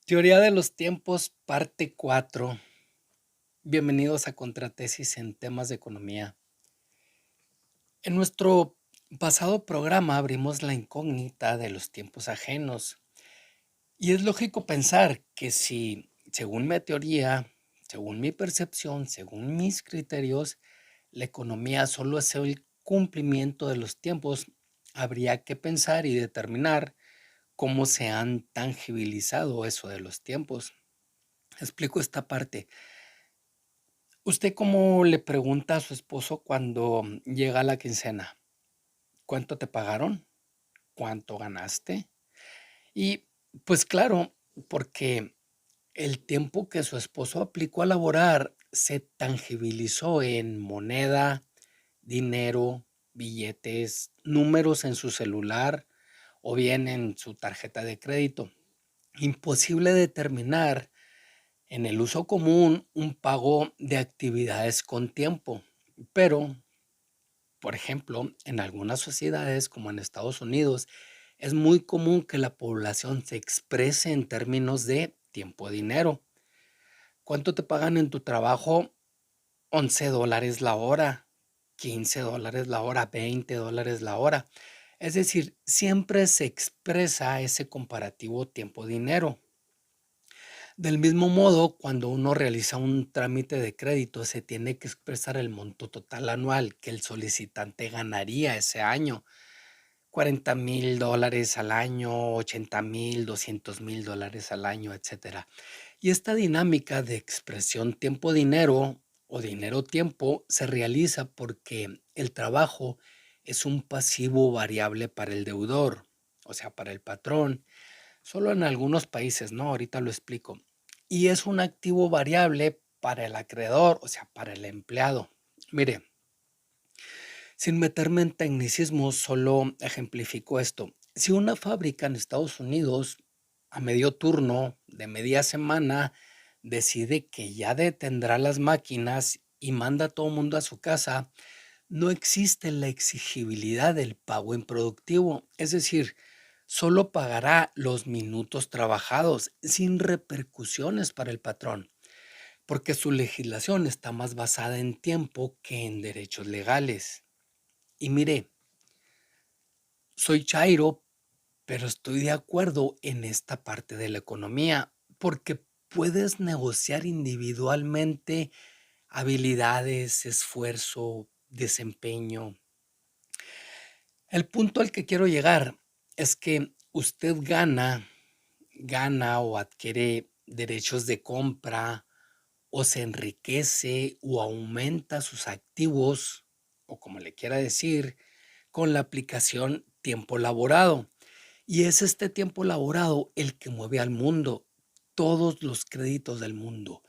Teoría de los tiempos, parte 4. Bienvenidos a Contratesis en temas de economía. En nuestro pasado programa abrimos la incógnita de los tiempos ajenos. Y es lógico pensar que si, según mi teoría, según mi percepción, según mis criterios, la economía solo es el cumplimiento de los tiempos, habría que pensar y determinar cómo se han tangibilizado eso de los tiempos. Explico esta parte. ¿Usted cómo le pregunta a su esposo cuando llega la quincena? ¿Cuánto te pagaron? ¿Cuánto ganaste? Y pues claro, porque el tiempo que su esposo aplicó a laborar se tangibilizó en moneda, dinero, billetes, números en su celular o bien en su tarjeta de crédito. Imposible determinar en el uso común un pago de actividades con tiempo, pero, por ejemplo, en algunas sociedades como en Estados Unidos, es muy común que la población se exprese en términos de tiempo-dinero. ¿Cuánto te pagan en tu trabajo? $11 la hora, $15 la hora, $20 la hora. Es decir, siempre se expresa ese comparativo tiempo-dinero. Del mismo modo, cuando uno realiza un trámite de crédito, se tiene que expresar el monto total anual que el solicitante ganaría ese año. $40,000 al año, 80,000, $200,000 al año, etcétera. Y esta dinámica de expresión tiempo-dinero o dinero-tiempo se realiza porque el trabajo es un pasivo variable para el deudor, o sea, para el patrón. Solo en algunos países, ¿no? Ahorita lo explico. Y es un activo variable para el acreedor, o sea, para el empleado. Mire, sin meterme en tecnicismos, solo ejemplifico esto. Si una fábrica en Estados Unidos, a medio turno, de media semana, decide que ya detendrá las máquinas y manda a todo el mundo a su casa, no existe la exigibilidad del pago improductivo, es decir, solo pagará los minutos trabajados sin repercusiones para el patrón, porque su legislación está más basada en tiempo que en derechos legales. Y mire, soy chairo, pero estoy de acuerdo en esta parte de la economía, porque puedes negociar individualmente habilidades, esfuerzo, desempeño. El punto al que quiero llegar es que usted gana o adquiere derechos de compra o se enriquece o aumenta sus activos, o como le quiera decir, con la aplicación tiempo laborado. Y es este tiempo laborado el que mueve al mundo. Todos los créditos del mundo,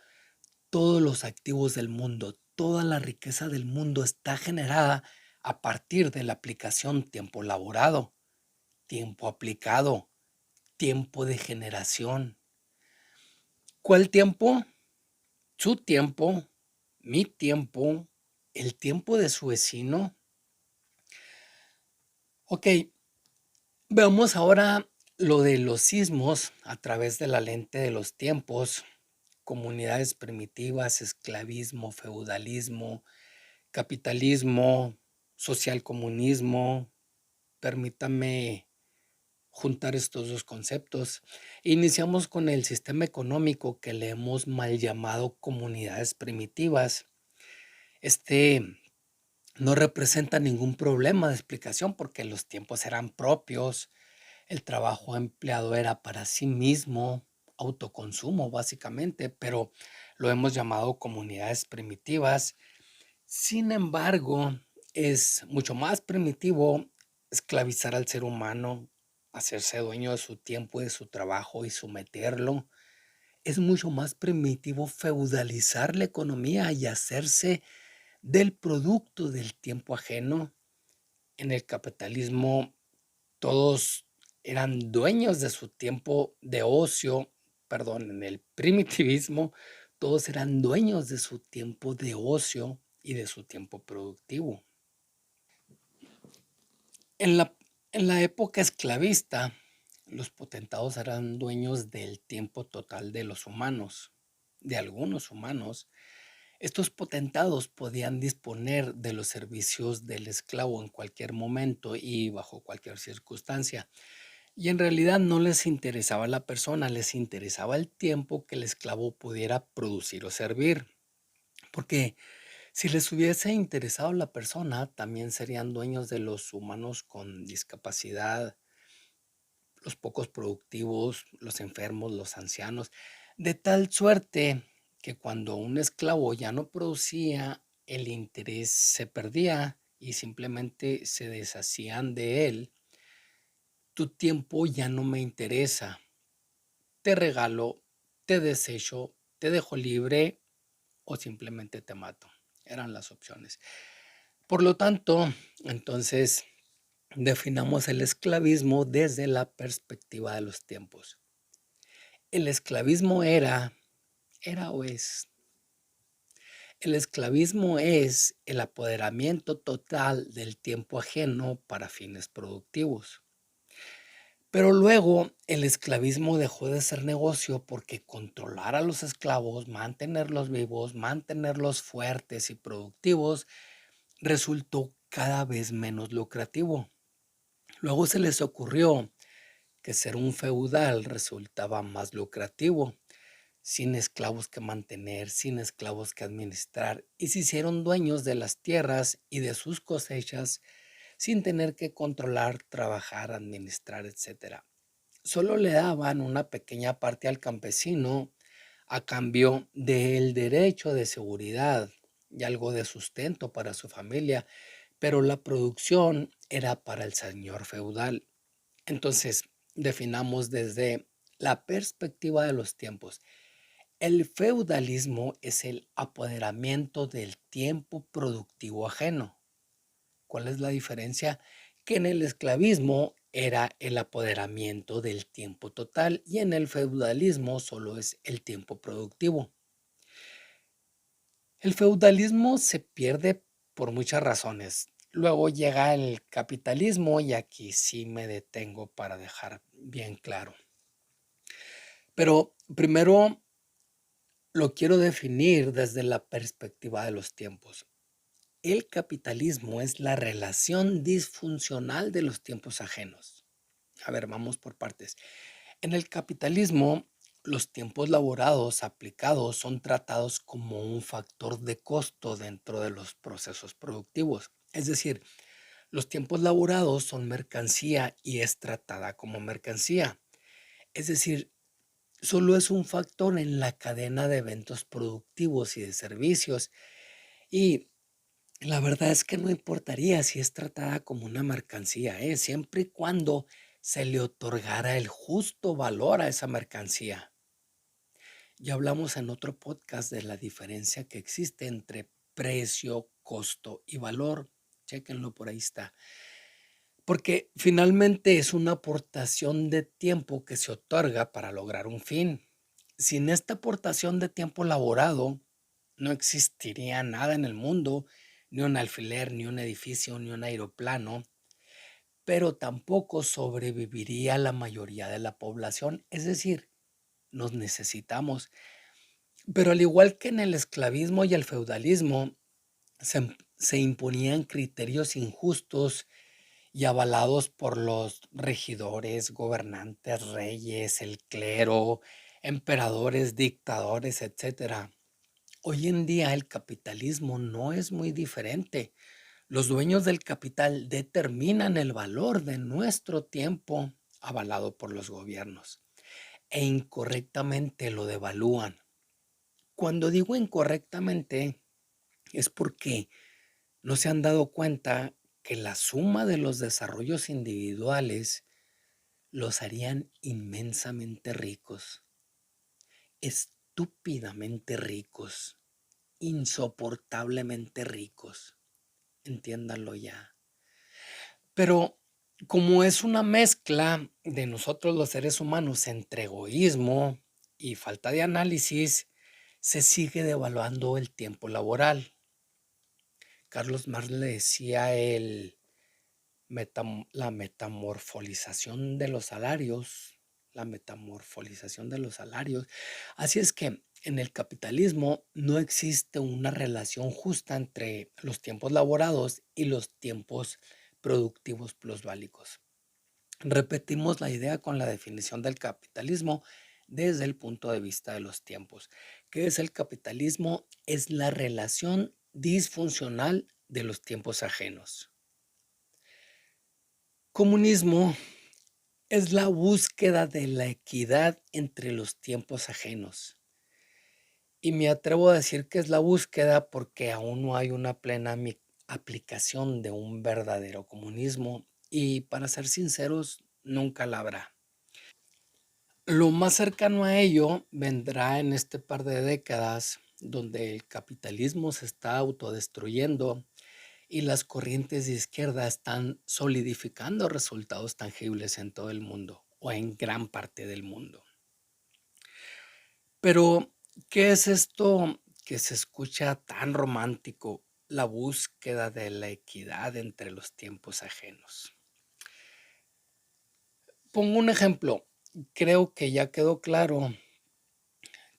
todos los activos del mundo, toda la riqueza del mundo está generada a partir de la aplicación tiempo laborado, tiempo aplicado, tiempo de generación. ¿Cuál tiempo? Su tiempo, mi tiempo, el tiempo de su vecino. Ok, veamos ahora lo de los sismos a través de la lente de los tiempos, comunidades primitivas, esclavismo, feudalismo, capitalismo, socialcomunismo. Permítame juntar estos dos conceptos. Iniciamos con el sistema económico que le hemos mal llamado comunidades primitivas. Este no representa ningún problema de explicación porque los tiempos eran propios, el trabajo empleado era para sí mismo, autoconsumo básicamente, pero lo hemos llamado comunidades primitivas. Sin embargo, es mucho más primitivo esclavizar al ser humano, hacerse dueño de su tiempo, de su trabajo y someterlo. Es mucho más primitivo feudalizar la economía y hacerse del producto del tiempo ajeno. En el capitalismo todos eran dueños de su tiempo de ocio, perdón, en el primitivismo todos eran dueños de su tiempo de ocio y de su tiempo productivo. En la, en la época esclavista, los potentados eran dueños del tiempo total de los humanos, de algunos humanos. Estos potentados podían disponer de los servicios del esclavo en cualquier momento y bajo cualquier circunstancia. Y en realidad no les interesaba la persona, les interesaba el tiempo que el esclavo pudiera producir o servir. Porque si les hubiese interesado la persona, también serían dueños de los humanos con discapacidad, los pocos productivos, los enfermos, los ancianos, de tal suerte que cuando un esclavo ya no producía, el interés se perdía y simplemente se deshacían de él. Tu tiempo ya no me interesa, te regalo, te desecho, te dejo libre o simplemente te mato. Eran las opciones. Por lo tanto, entonces definamos el esclavismo desde la perspectiva de los tiempos. El esclavismo era o es. El esclavismo es el apoderamiento total del tiempo ajeno para fines productivos. Pero luego el esclavismo dejó de ser negocio porque controlar a los esclavos, mantenerlos vivos, mantenerlos fuertes y productivos, resultó cada vez menos lucrativo. Luego se les ocurrió que ser un feudal resultaba más lucrativo, sin esclavos que mantener, sin esclavos que administrar, y se hicieron dueños de las tierras y de sus cosechas sin tener que controlar, trabajar, administrar, etcétera. Solo le daban una pequeña parte al campesino a cambio del derecho de seguridad y algo de sustento para su familia, pero la producción era para el señor feudal. Entonces, definamos desde la perspectiva de los tiempos. El feudalismo es el apoderamiento del tiempo productivo ajeno. ¿Cuál es la diferencia? Que en el esclavismo era el apoderamiento del tiempo total y en el feudalismo solo es el tiempo productivo. El feudalismo se pierde por muchas razones. Luego llega el capitalismo y aquí sí me detengo para dejar bien claro. Pero primero lo quiero definir desde la perspectiva de los tiempos. El capitalismo es la relación disfuncional de los tiempos ajenos. A ver, vamos por partes. En el capitalismo, los tiempos laborados aplicados son tratados como un factor de costo dentro de los procesos productivos. Es decir, los tiempos laborados son mercancía y es tratada como mercancía. Es decir, solo es un factor en la cadena de eventos productivos y de servicios. Y la verdad es que no importaría si es tratada como una mercancía, siempre y cuando se le otorgara el justo valor a esa mercancía. Ya hablamos en otro podcast de la diferencia que existe entre precio, costo y valor. Chéquenlo, por ahí está. Porque finalmente es una aportación de tiempo que se otorga para lograr un fin. Sin esta aportación de tiempo laborado, no existiría nada en el mundo, ni un alfiler, ni un edificio, ni un aeroplano, pero tampoco sobreviviría la mayoría de la población. Es decir, nos necesitamos. Pero al igual que en el esclavismo y el feudalismo, se imponían criterios injustos y avalados por los regidores, gobernantes, reyes, el clero, emperadores, dictadores, etcétera. Hoy en día el capitalismo no es muy diferente. Los dueños del capital determinan el valor de nuestro tiempo avalado por los gobiernos e incorrectamente lo devalúan. Cuando digo incorrectamente es porque no se han dado cuenta que la suma de los desarrollos individuales los harían inmensamente ricos, estúpidamente ricos, insoportablemente ricos. Entiéndanlo ya. Pero como es una mezcla de nosotros los seres humanos entre egoísmo y falta de análisis, se sigue devaluando el tiempo laboral. Carlos Marx le decía la metamorfolización de los salarios, la metamorfolización de los salarios. Así es que en el capitalismo no existe una relación justa entre los tiempos laborados y los tiempos productivos plusválicos. Repetimos la idea con la definición del capitalismo desde el punto de vista de los tiempos. ¿Qué es el capitalismo? Es la relación disfuncional de los tiempos ajenos. Comunismo es la búsqueda de la equidad entre los tiempos ajenos. Y me atrevo a decir que es la búsqueda porque aún no hay una plena aplicación de un verdadero comunismo y para ser sinceros, nunca la habrá. Lo más cercano a ello vendrá en este par de décadas donde el capitalismo se está autodestruyendo y las corrientes de izquierda están solidificando resultados tangibles en todo el mundo o en gran parte del mundo. Pero, ¿qué es esto que se escucha tan romántico? La búsqueda de la equidad entre los tiempos ajenos. Pongo un ejemplo. Creo que ya quedó claro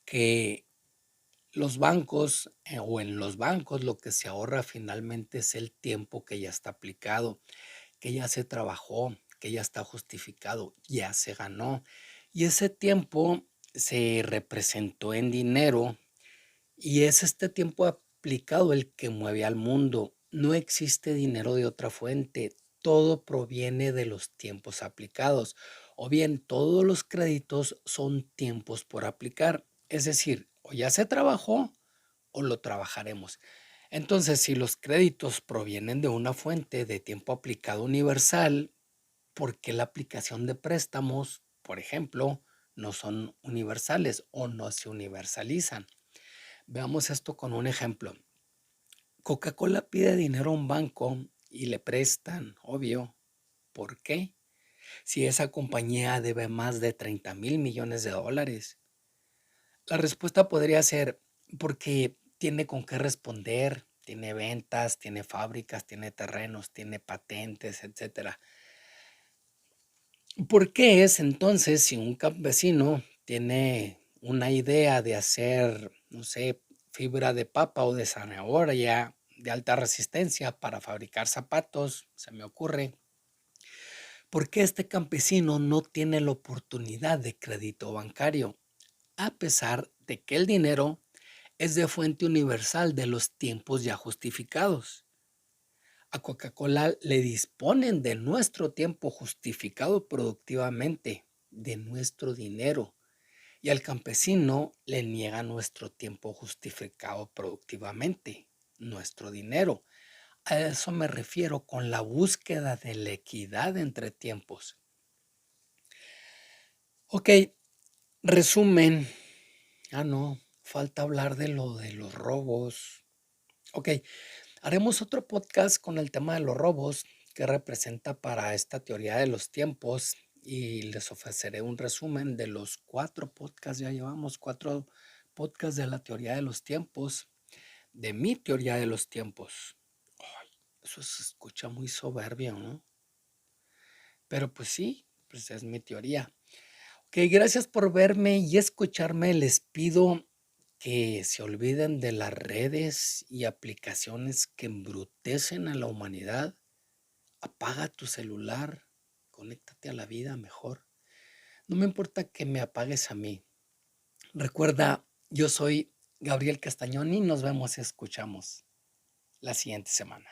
que los bancos o en los bancos lo que se ahorra finalmente es el tiempo que ya está aplicado, que ya se trabajó, que ya está justificado, ya se ganó. Y ese tiempo se representó en dinero y es este tiempo aplicado el que mueve al mundo. No existe dinero de otra fuente. Todo proviene de los tiempos aplicados. O bien, todos los créditos son tiempos por aplicar. Es decir, o ya se trabajó o lo trabajaremos. Entonces, si los créditos provienen de una fuente de tiempo aplicado universal, ¿por qué la aplicación de préstamos, por ejemplo, no son universales o no se universalizan? Veamos esto con un ejemplo. Coca-Cola pide dinero a un banco y le prestan, obvio. ¿Por qué? Si esa compañía debe más de 30,000 millones de dólares. La respuesta podría ser porque tiene con qué responder, tiene ventas, tiene fábricas, tiene terrenos, tiene patentes, etcétera. ¿Por qué es entonces si un campesino tiene una idea de hacer, no sé, fibra de papa o de zanahoria de alta resistencia para fabricar zapatos, se me ocurre, ¿por qué este campesino no tiene la oportunidad de crédito bancario? A pesar de que el dinero es de fuente universal de los tiempos ya justificados. A Coca-Cola le disponen de nuestro tiempo justificado productivamente, de nuestro dinero, y al campesino le niega nuestro tiempo justificado productivamente, nuestro dinero. A eso me refiero con la búsqueda de la equidad entre tiempos. Ok, resumen. No, falta hablar de lo de los robos. Ok, haremos otro podcast con el tema de los robos que representa para esta teoría de los tiempos y les ofreceré un resumen de los 4 podcasts. Ya llevamos 4 podcasts de la teoría de los tiempos, de mi teoría de los tiempos. Ay, eso se escucha muy soberbio, ¿no? Pero pues sí, pues es mi teoría. Ok, gracias por verme y escucharme. Les pido que se olviden de las redes y aplicaciones que embrutecen a la humanidad. Apaga tu celular, conéctate a la vida mejor. No me importa que me apagues a mí. Recuerda, yo soy Gabriel Castañón y nos vemos y escuchamos la siguiente semana.